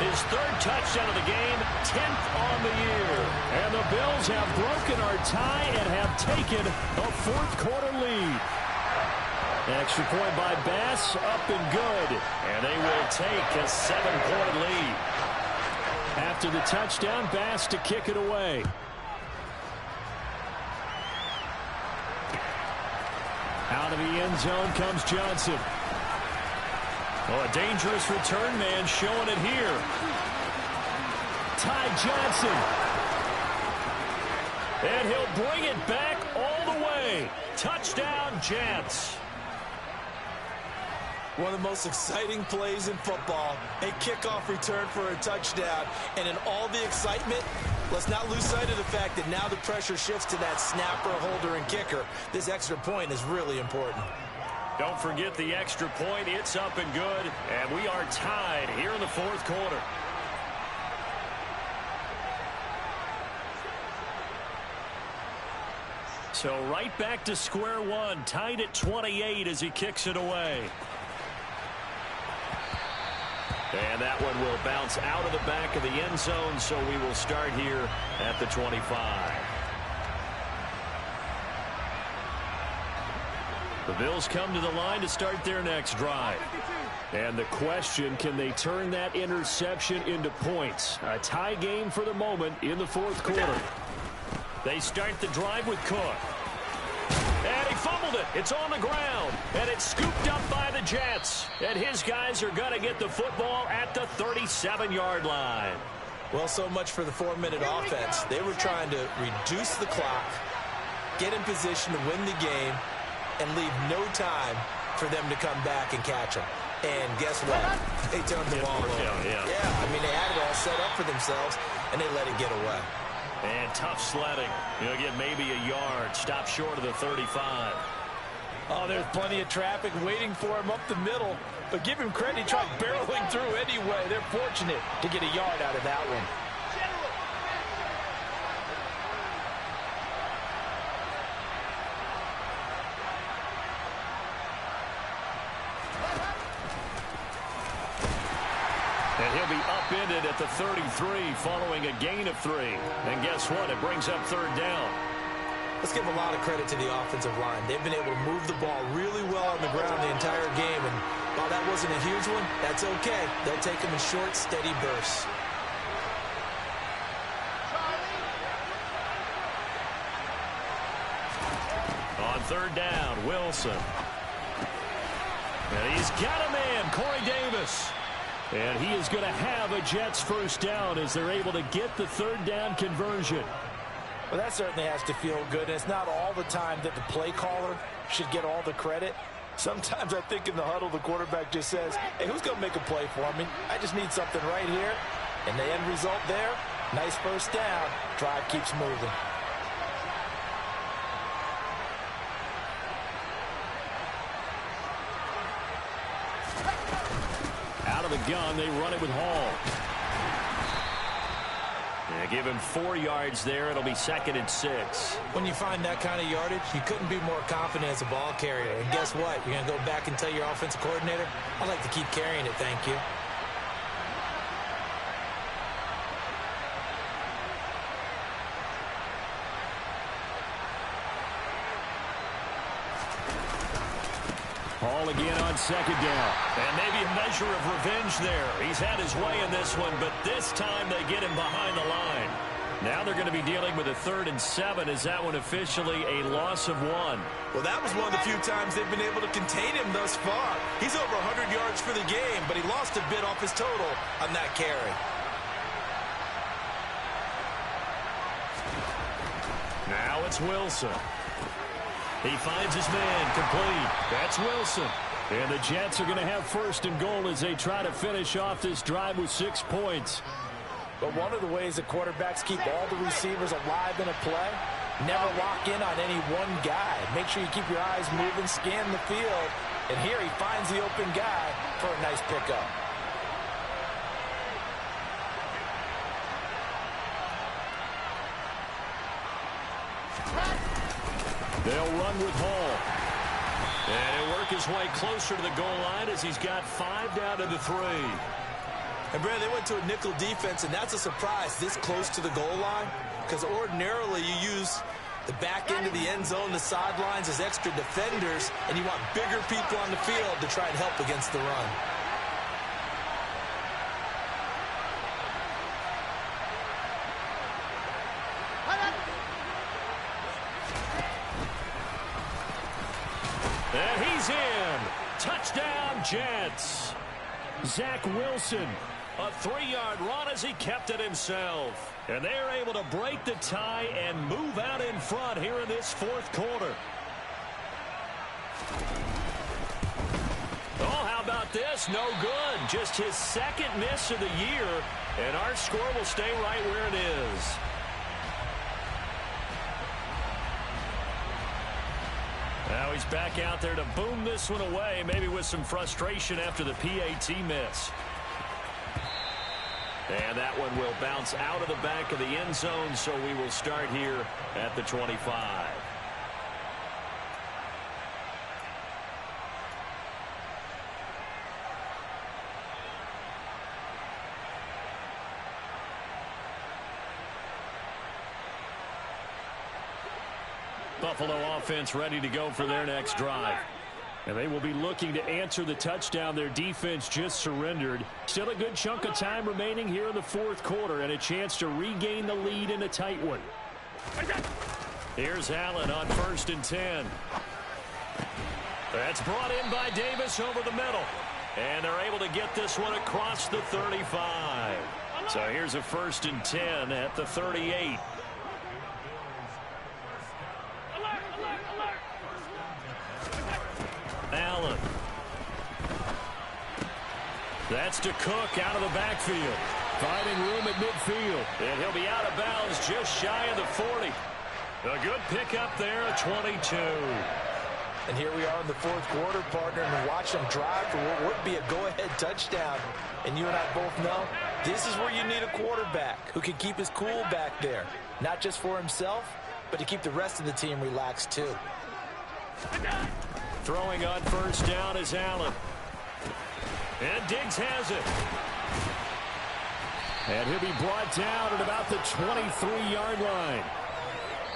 his 3rd touchdown of the game, 10th on the year. And the Bills have broken our tie and have taken a 4th quarter lead. Extra point by Bass, up and good. And they will take a 7-point lead. After the touchdown, Bass to kick it away. Out of the end zone comes Johnson. Oh, a dangerous return man showing it here. Ty Johnson. And he'll bring it back all the way. Touchdown, Jets. One of the most exciting plays in football, a kickoff return for a touchdown. And in all the excitement, let's not lose sight of the fact that now the pressure shifts to that snapper, holder, and kicker. This extra point is really important. Don't forget the extra point. It's up and good, and we are tied here in the fourth quarter. So right back to square one, tied at 28 as he kicks it away. And that one will bounce out of the back of the end zone, so we will start here at the 25. The Bills come to the line to start their next drive. And the question, can they turn that interception into points? A tie game for the moment in the fourth quarter. They start the drive with Cook. And he fumbled it. It's on the ground. And it's scooped up by the Jets. And his guys are going to get the football at the 37-yard line. Well, so much for the 4-minute offense. They were trying to reduce the clock, get in position to win the game, and leave no time for them to come back and catch them. And guess what? They turned the ball over. Yeah, I mean, they had it all set up for themselves, and they let it get away. And tough sledding. You'll get maybe a yard. Stop short of the 35. Oh, there's plenty of traffic waiting for him up the middle. But give him credit, he tried barreling through anyway. They're fortunate to get a yard out of that one. And he'll be upended at the 33 following a gain of 3. And guess what? It brings up third down. Let's give a lot of credit to the offensive line. They've been able to move the ball really well on the ground the entire game. And while that wasn't a huge one, that's okay. They'll take them in short, steady bursts. On third down, Wilson. And he's got a man, Corey Davis. And he is going to have a Jets first down as they're able to get the third down conversion. Well, that certainly has to feel good. And it's not all the time that the play caller should get all the credit. Sometimes I think in the huddle, the quarterback just says, hey, who's going to make a play for me? I just need something right here. And the end result there, nice first down. Drive keeps moving. Out of the gun, they run it with Hall. And give him 4 yards there. It'll be 2nd and 6. When you find that kind of yardage, you couldn't be more confident as a ball carrier. And guess what? You're going to go back and tell your offensive coordinator, I'd like to keep carrying it, thank you. Hall again on 2nd down. And maybe a measure of revenge there. He's had his way in this one, but this time they get him behind the line. Now they're going to be dealing with a 3rd and 7. Is that one officially a loss of 1? Well, that was one of the few times they've been able to contain him thus far. He's over 100 yards for the game, but he lost a bit off his total on that carry. Now it's Wilson. He finds his man, complete. That's Wilson. And the Jets are going to have 1st and goal as they try to finish off this drive with 6 points. But one of the ways that quarterbacks keep all the receivers alive in a play, never lock in on any one guy. Make sure you keep your eyes moving, scan the field. And here he finds the open guy for a nice pickup. They'll run with Hall. And he'll work his way closer to the goal line as he's got 5 down to the 3. And, Brad, they went to a nickel defense, and that's a surprise this close to the goal line, because ordinarily you use the back end of the end zone, the sidelines as extra defenders, and you want bigger people on the field to try and help against the run. And he's in. Touchdown, Jets. Zach Wilson, a 3-yard run as he kept it himself. And they're able to break the tie and move out in front here in this 4th quarter. Oh, how about this. No good. Just his second miss of the year, and our score will stay right where it is. Now he's back out there to boom this one away, maybe with some frustration after the PAT miss. And that one will bounce out of the back of the end zone, so we will start here at the 25. Buffalo offense ready to go for their next drive. And they will be looking to answer the touchdown their defense just surrendered. Still a good chunk of time remaining here in the fourth quarter and a chance to regain the lead in a tight one. Here's Allen on 1st and 10. That's brought in by Davis over the middle. And they're able to get this one across the 35. So here's a 1st and 10 at the 38. Allen. That's to Cook out of the backfield. Finding room at midfield. And he'll be out of bounds just shy of the 40. A good pickup there at 22. And here we are in the fourth quarter, partner, and watch them drive for what would be a go-ahead touchdown. And you and I both know this is where you need a quarterback who can keep his cool back there. Not just for himself, but to keep the rest of the team relaxed too. Throwing on 1st down is Allen. And Diggs has it. And he'll be brought down at about the 23-yard line.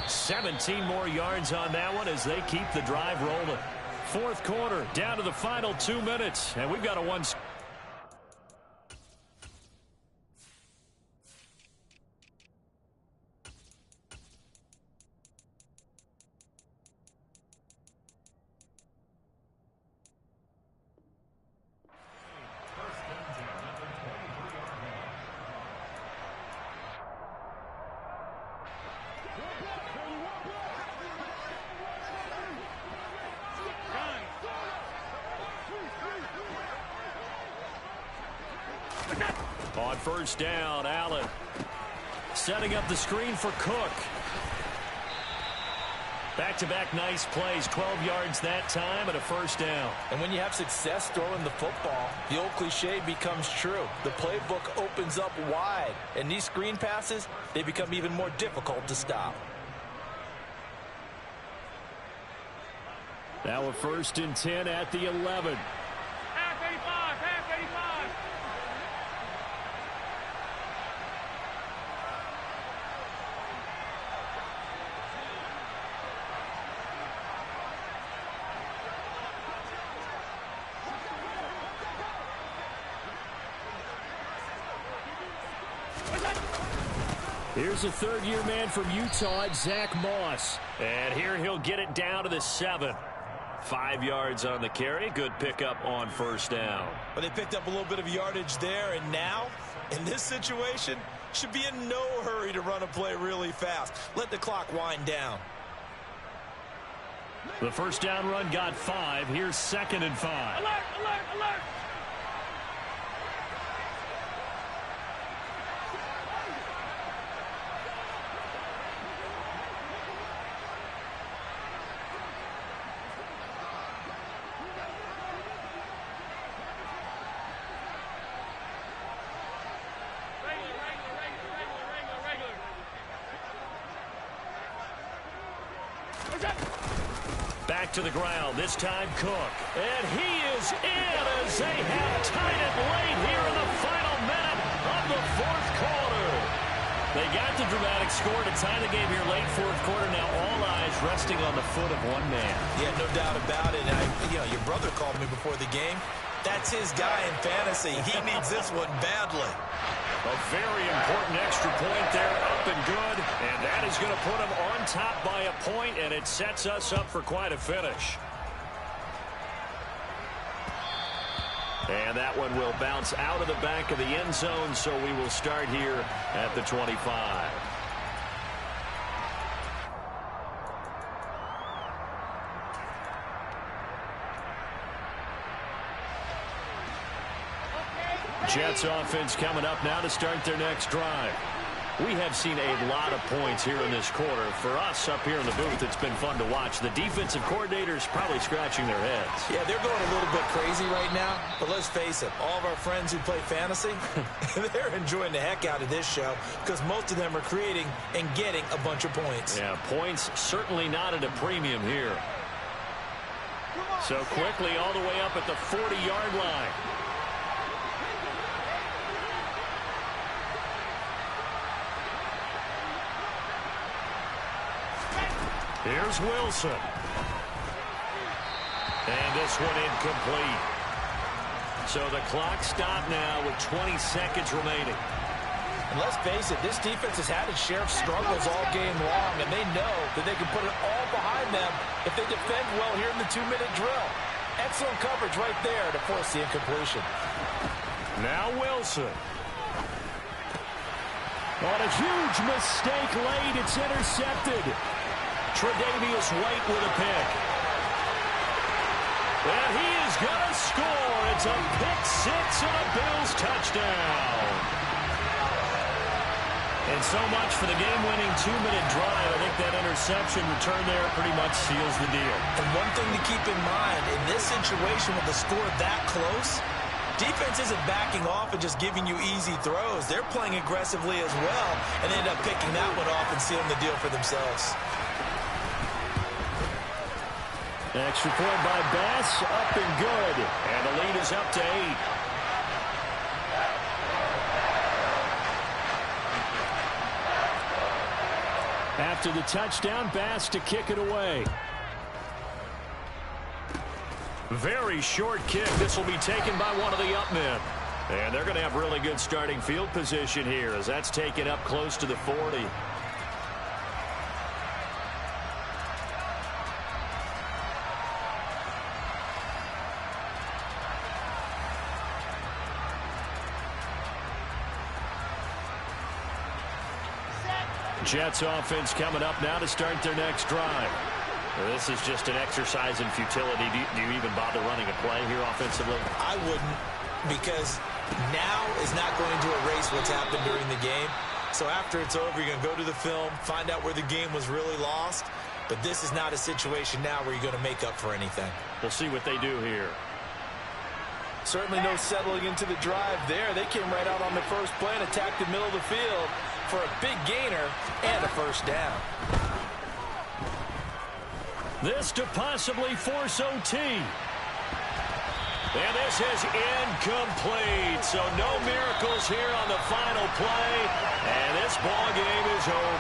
17 more yards on that one as they keep the drive rolling. Fourth quarter, down to the final 2 minutes. And we've got a one. On 1st down, Allen setting up the screen for Cook. Back-to-back nice plays, 12 yards that time and a 1st down. And when you have success throwing the football, the old cliche becomes true. The playbook opens up wide, and these screen passes, they become even more difficult to stop. Now a 1st and 10 at the 11. Here's a third-year man from Utah, Zach Moss. And here he'll get it down to the 7. 5 yards on the carry. Good pickup on 1st down. But they picked up a little bit of yardage there, and now, in this situation, should be in no hurry to run a play really fast. Let the clock wind down. The 1st down run got 5. Here's 2nd and 5. Alert, alert, alert. Back to the ground, this time Cook. And he is in as they have tied it late here in the final minute of the fourth quarter. They got the dramatic score to tie the game here late fourth quarter. Now all eyes resting on the foot of one man. Yeah, no doubt about it. Your brother called me before the game. That's his guy in fantasy. He needs this one badly. A very important extra point there, up and good. And that is going to put him on top by a point, and it sets us up for quite a finish. And that one will bounce out of the back of the end zone, so we will start here at the 25. Jets offense coming up now to start their next drive. We have seen a lot of points here in this quarter. For us up here in the booth, it's been fun to watch. The defensive coordinators probably scratching their heads. Yeah, they're going a little bit crazy right now. But let's face it, all of our friends who play fantasy, they're enjoying the heck out of this show because most of them are creating and getting a bunch of points. Yeah, points certainly not at a premium here. So quickly all the way up at the 40-yard line. Here's Wilson. And this one incomplete. So the clock stopped now with 20 seconds remaining. And let's face it, this defense has had its share of struggles all game long, and they know that they can put it all behind them if they defend well here in the 2-minute drill. Excellent coverage right there to force the incompletion. Now Wilson. On a huge mistake late, it's intercepted. Tre'Davious White with a pick. And he is going to score. It's a pick six and a Bills touchdown. And so much for the game-winning 2-minute drive. I think that interception return there pretty much seals the deal. And one thing to keep in mind, in this situation with the score that close, defense isn't backing off and just giving you easy throws. They're playing aggressively as well and end up picking that one off and sealing the deal for themselves. Extra point by Bass, up and good. And the lead is up to 8. After the touchdown, Bass to kick it away. Very short kick. This will be taken by one of the up men. And they're going to have really good starting field position here as that's taken up close to the 40. Jets offense coming up now to start their next drive. This is just an exercise in futility. Do you even bother running a play here offensively? I wouldn't, because now is not going to erase what's happened during the game. So after it's over, you're going to go to the film, find out where the game was really lost. But this is not a situation now where you're going to make up for anything. We'll see what they do here. Certainly no settling into the drive there. They came right out on the first play and attacked the middle of the field for a big gainer and a first down. This to possibly force OT. And this is incomplete. So no miracles here on the final play. And this ball game is over.